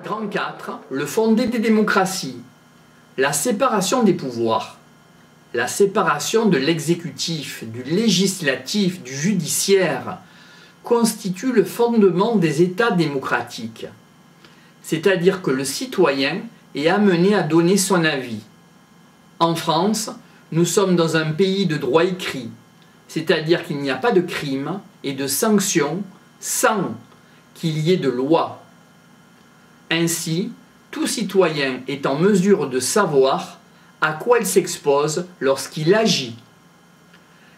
Grand 4, le fondé des démocraties. La séparation des pouvoirs. La séparation de l'exécutif, du législatif, du judiciaire constitue le fondement des États démocratiques. C'est-à-dire que le citoyen est amené à donner son avis. En France, nous sommes dans un pays de droit écrit, c'est-à-dire qu'il n'y a pas de crime et de sanctions sans qu'il y ait de loi. Ainsi, tout citoyen est en mesure de savoir à quoi il s'expose lorsqu'il agit.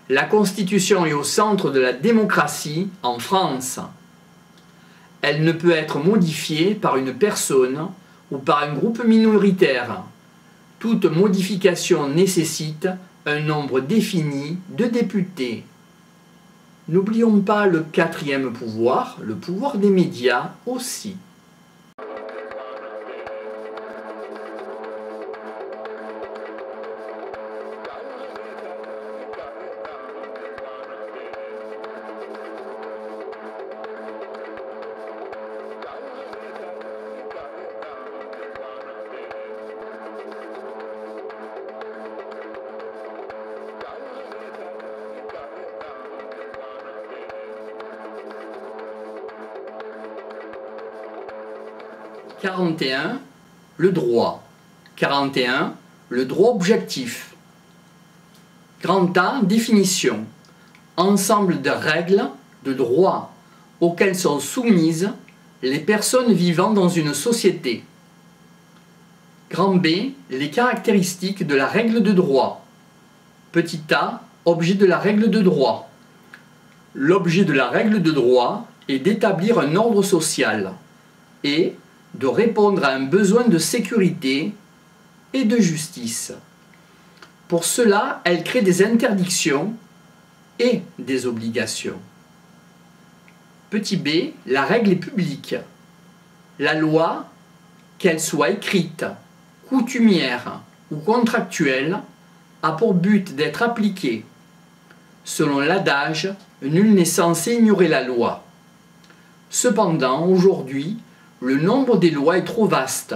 La Constitution est au centre de la démocratie en France. Elle ne peut être modifiée par une personne ou par un groupe minoritaire. Toute modification nécessite un nombre défini de députés. N'oublions pas le quatrième pouvoir, le pouvoir des médias aussi. « 41. Le droit. 41. Le droit objectif. Grand A. Définition. Ensemble de règles, de droits auxquels sont soumises les personnes vivant dans une société. Grand B. Les caractéristiques de la règle de droit. Petit a. Objet de la règle de droit. L'objet de la règle de droit est d'établir un ordre social et de répondre à un besoin de sécurité et de justice. Pour cela, elle crée des interdictions et des obligations. Petit b, la règle est publique. La loi, qu'elle soit écrite, coutumière ou contractuelle, a pour but d'être appliquée. Selon l'adage, nul n'est censé ignorer la loi. Cependant, aujourd'hui, le nombre des lois est trop vaste,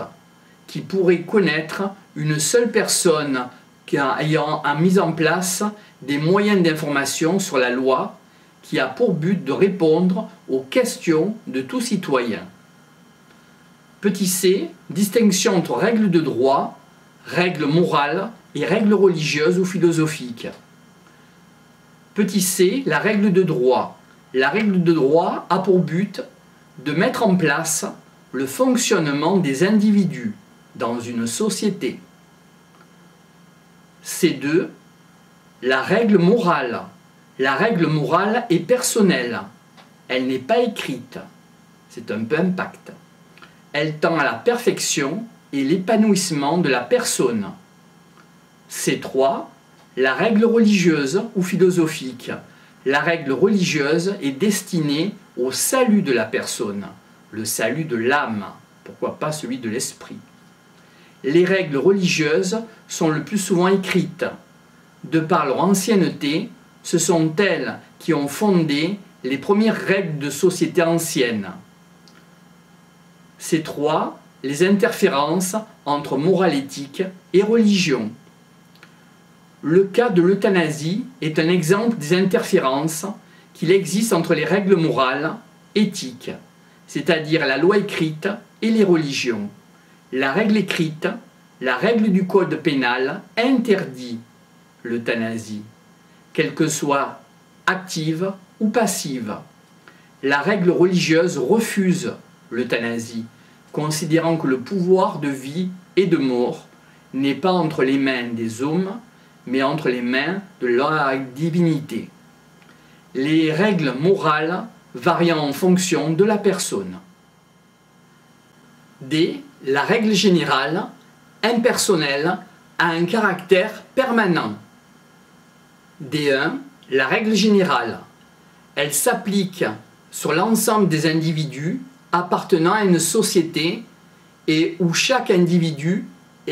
qui pourrait connaître une seule personne ayant mis en place des moyens d'information sur la loi qui a pour but de répondre aux questions de tout citoyen. Petit c, distinction entre règles de droit, règles morales et règles religieuses ou philosophiques. Petit c, la règle de droit. La règle de droit a pour but de mettre en place le fonctionnement des individus dans une société. C2. La règle morale. La règle morale est personnelle. Elle n'est pas écrite. C'est un peu impact. Elle tend à la perfection et l'épanouissement de la personne. C3. La règle religieuse ou philosophique. La règle religieuse est destinée au salut de la personne. Le salut de l'âme, pourquoi pas celui de l'esprit. Les règles religieuses sont le plus souvent écrites. De par leur ancienneté, ce sont elles qui ont fondé les premières règles de société anciennes. C3. Les interférences entre morale éthique et religion. Le cas de l'euthanasie est un exemple des interférences qu'il existe entre les règles morales, éthiques, c'est-à-dire la loi écrite et les religions. La règle écrite, la règle du code pénal, interdit l'euthanasie, qu'elle que soit active ou passive. La règle religieuse refuse l'euthanasie, considérant que le pouvoir de vie et de mort n'est pas entre les mains des hommes, mais entre les mains de la divinité. Les règles morales variant en fonction de la personne. D. La règle générale, impersonnelle, a un caractère permanent. D1. La règle générale. Elle s'applique sur l'ensemble des individus appartenant à une société et où chaque individu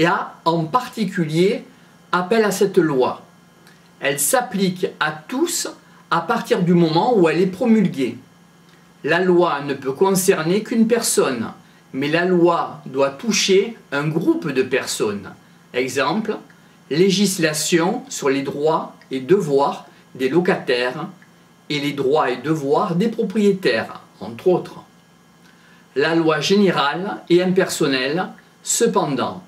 a en particulier appel à cette loi. Elle s'applique à tous à partir du moment où elle est promulguée. La loi ne peut concerner qu'une personne, mais la loi doit toucher un groupe de personnes. Exemple, législation sur les droits et devoirs des locataires et les droits et devoirs des propriétaires, entre autres. La loi générale est impersonnelle, cependant,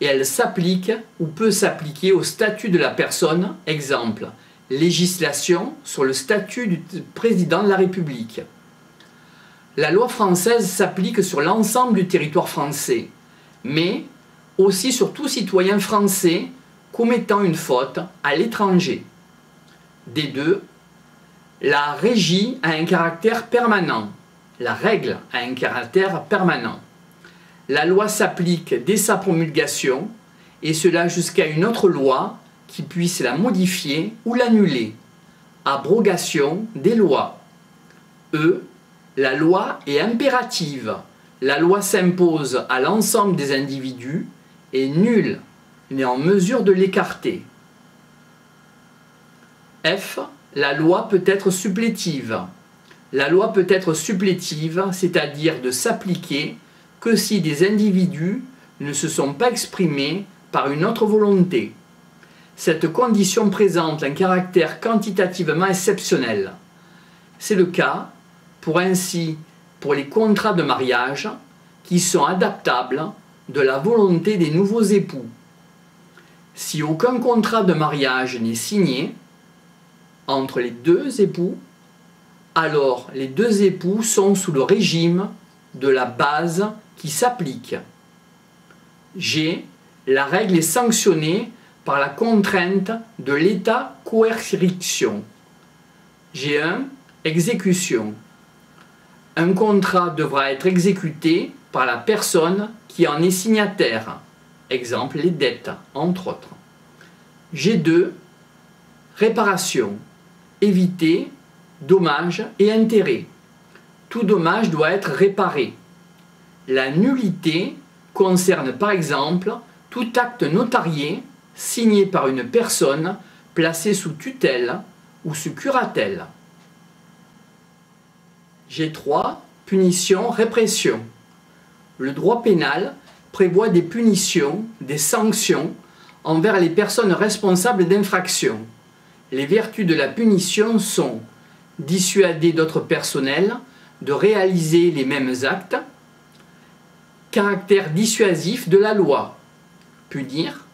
et elle s'applique ou peut s'appliquer au statut de la personne, exemple, législation sur le statut du président de la République. La loi française s'applique sur l'ensemble du territoire français, mais aussi sur tout citoyen français commettant une faute à l'étranger. D2. La régie a un caractère permanent. La règle a un caractère permanent. La loi s'applique dès sa promulgation, et cela jusqu'à une autre loi qui puisse la modifier ou l'annuler. Abrogation des lois. E. La loi est impérative. La loi s'impose à l'ensemble des individus et nul n'est en mesure de l'écarter. F. La loi peut être supplétive. La loi peut être supplétive, c'est-à-dire de s'appliquer que si des individus ne se sont pas exprimés par une autre volonté. Cette condition présente un caractère quantitativement exceptionnel. C'est le cas, pour les contrats de mariage qui sont adaptables de la volonté des nouveaux époux. Si aucun contrat de mariage n'est signé entre les deux époux, alors les deux époux sont sous le régime de la base qui s'applique. G. La règle est sanctionnée par la contrainte de l'état coercition. G1. Exécution. Un contrat devra être exécuté par la personne qui en est signataire. Exemple, les dettes, entre autres. G2. Réparation. Éviter dommages et intérêts. Tout dommage doit être réparé. La nullité concerne par exemple tout acte notarié signé par une personne placée sous tutelle ou sous curatelle. G3. Punition, répression. Le droit pénal prévoit des punitions, des sanctions envers les personnes responsables d'infractions. Les vertus de la punition sont dissuader d'autres personnels de réaliser les mêmes actes, caractère dissuasif de la loi. Punir.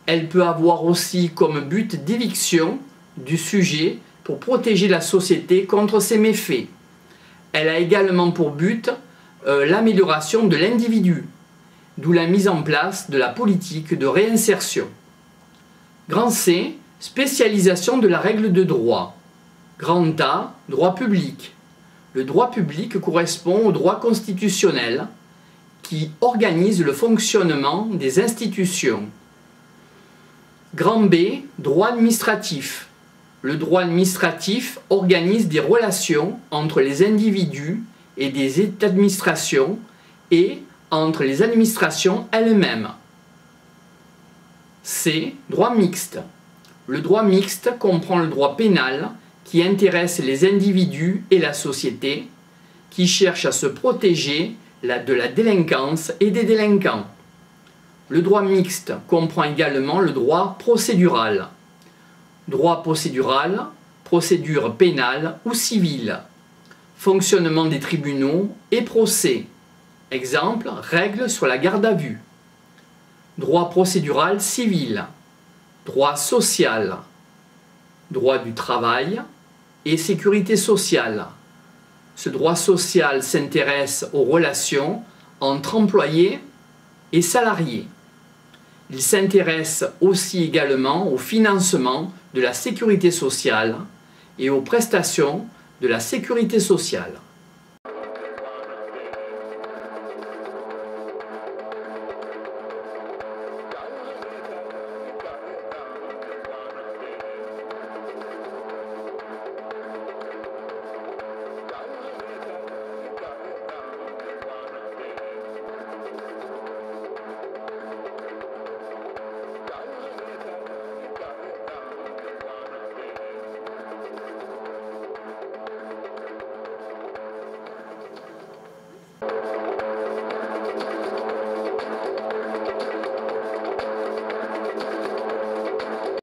Elle peut avoir aussi comme but d'éviction du sujet pour protéger la société contre ses méfaits. Elle a également pour but l'amélioration de l'individu, d'où la mise en place de la politique de réinsertion. Grand C. Spécialisation de la règle de droit. Grand A. Droit public. Le droit public correspond au droit constitutionnel qui organise le fonctionnement des institutions. Grand B. Droit administratif. Le droit administratif organise des relations entre les individus et des administrations et entre les administrations elles-mêmes. C. Droit mixte. Le droit mixte comprend le droit pénal qui intéresse les individus et la société, qui cherche à se protéger de la délinquance et des délinquants. Le droit mixte comprend également le droit procédural. Droit procédural, procédure pénale ou civile. Fonctionnement des tribunaux et procès. Exemple, règles sur la garde à vue. Droit procédural civil. Droit social. Droit du travail et sécurité sociale. Ce droit social s'intéresse aux relations entre employés et salariés. Il s'intéresse aussi également au financement de la sécurité sociale et aux prestations de la sécurité sociale.